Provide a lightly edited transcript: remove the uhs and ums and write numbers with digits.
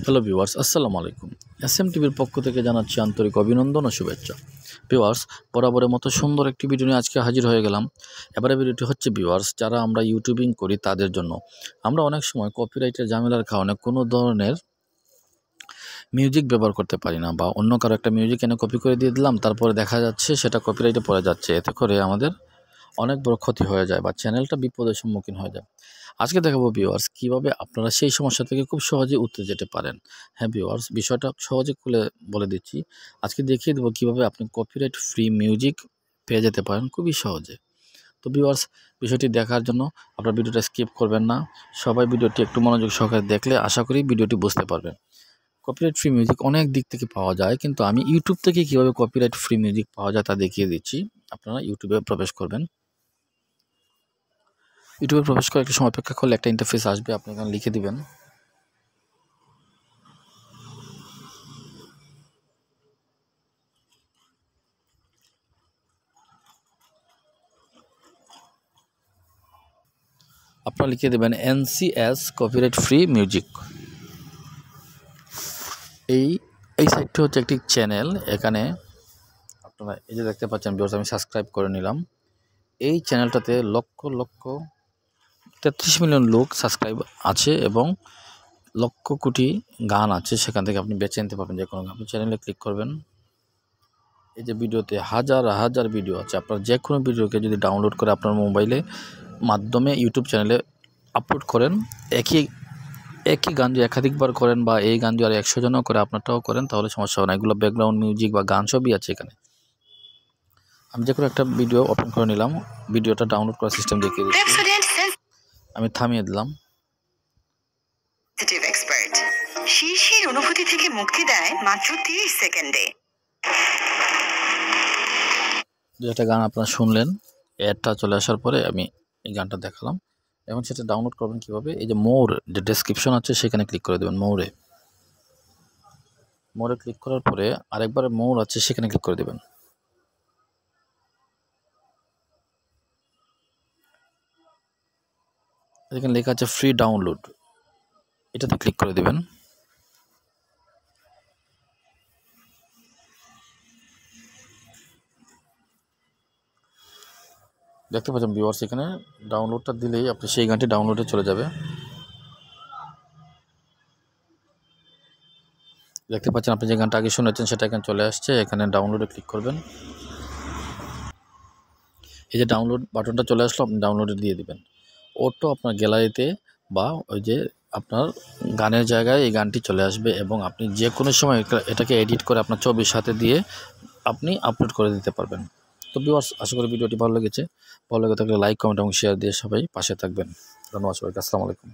Hello viewers, আসসালামু আলাইকুম। SM টিভির পক্ষ থেকে জানাচ্ছি আন্তরিক অভিনন্দন ও শুভেচ্ছা। ভিউয়ার্স, বরাবরের মতো সুন্দর একটি ভিডিও নিয়ে আজকে হাজির হয়ে গেলাম। এবারে ভিডিওটি হচ্ছে ভিউয়ার্স, যারা আমরা ইউটিউবিং করি তাদের জন্য। আমরা অনেক সময় কপিরাইটের ঝামেলার কারণে কোনো ধরনের মিউজিক ব্যবহার করতে পারি না, বা অন্য কারো একটা মিউজিক এনে কপি করে দিয়ে দিলাম, তারপরে দেখা যাচ্ছে সেটা কপিরাইটে পড়ে যাচ্ছে। এতে করে আমাদের অনেক বড় ক্ষতি হয়ে যায় বা চ্যানেলটা বিপদের সম্মুখীন হয়ে যায়। আজকে দেখাবো ভিউয়ার্স কীভাবে আপনারা সেই সমস্যা থেকে খুব সহজে উতরে যেতে পারেন। হ্যাঁ ভিউয়ার্স, বিষয়টা সহজে খুলে বলে দিচ্ছি। আজকে দেখিয়ে দেবো কীভাবে আপনি কপিরাইট ফ্রি মিউজিক পেয়ে যেতে পারেন খুবই সহজে। তো ভিউয়ার্স, বিষয়টি দেখার জন্য আপনার ভিডিওটা স্কিপ করবেন না। সবাই ভিডিওটি একটু মনোযোগ সহকারে দেখলে আশা করি ভিডিওটি বুঝতে পারবেন। কপিরাইট ফ্রি মিউজিক অনেক দিক থেকে পাওয়া যায়, কিন্তু আমি ইউটিউব থেকে কীভাবে কপিরাইট ফ্রি মিউজিক পাওয়া যায় তা দেখিয়ে দিচ্ছি। আপনারা ইউটিউবে প্রবেশ করবেন। ইউটিউবে প্রবেশ করে একটু সময় অপেক্ষা করলে একটা ইন্টারফেস আসবে, আপনি এখানে লিখে দিবেন আপনারা লিখে দেবেন NCS কপিরাইট ফ্রি মিউজিক। এই সাইটটি হচ্ছে একটি চ্যানেল। এখানে আপনারা এই যে দেখতে পাচ্ছেন ভিউয়ার্স, আমি সাবস্ক্রাইব করে নিলাম। এই চ্যানেলটাতে লক্ষ 33 মিলিয়ন লোক সাবস্ক্রাইব আছে এবং লক্ষ কোটি গান আছে। সেখান থেকে আপনি বেছে নিতে পারবেন যে কোনো গান। আপনি চ্যানেলে ক্লিক করবেন। এই যে ভিডিওতে হাজার ভিডিও আছে। আপনার যে কোনো ভিডিওকে যদি ডাউনলোড করে আপনার মোবাইলে মাধ্যমে ইউটিউব চ্যানেলে আপলোড করেন, একই গান যদি একাধিকবার করেন বা এই গান যদি আর 100 জনও করে আপনারটাও করেন, তাহলে সমস্যা হবে না। এগুলো ব্যাকগ্রাউন্ড মিউজিক বা গান সবই আছে এখানে। আমি যে কোনো একটা ভিডিও ওপেন করে নিলাম, ভিডিওটা ডাউনলোড করার সিস্টেম দেখিয়ে দিচ্ছি। আমি থামিয়ে দিলাম। শীর্ষের অনুভূতি থেকে মুক্তি দেয় মাত্র 30 সেকেন্ডে। যেটা গান আপনারা শুনলেন, অ্যাডটা চলে আসার পরে আমি এই গানটা দেখালাম। এখন সেটা ডাউনলোড করবেন কীভাবে? এই যে মোর যে ডেসক্রিপশন আছে সেখানে ক্লিক করে দেবেন। মোরে ক্লিক করার পরে আরেকবার মোর আছে সেখানে ক্লিক করে দেবেন। এখানে লেখা আছে ফ্রি ডাউনলোড, এটাতে ক্লিক করে দেবেন। দেখতে পাচ্ছেন ভিউয়ার্স, এখানে ডাউনলোডটা দিলেই আপনি সেই গানটি ডাউনলোডে চলে যাবে। দেখতে পাচ্ছেন আপনি যে গানটা আগে শুনেছেন সেটা এখানে চলে আসছে। এখানে ডাউনলোডে ক্লিক করবেন। এই যে ডাউনলোড বাটনটা চলে আসলো, আপনি ডাউনলোডে দিয়ে দিবেন। ওটো আপনার গ্যালারিতে বা ওই যে আপনার গানের জায়গায় এই গানটি চলে আসবে এবং আপনি যে কোনো সময় এটাকে এডিট করে আপনার ছবির সাথে দিয়ে আপনি আপলোড করে দিতে পারবেন। তো ভিউয়ার্স, আশা করি ভিডিওটি ভালো লেগেছে। ভালো লেগে থাকলে লাইক, কমেন্ট এবং শেয়ার দিয়ে সবাই পাশে থাকবেন। ধন্যবাদ সবাইকে। আসসালামু আলাইকুম।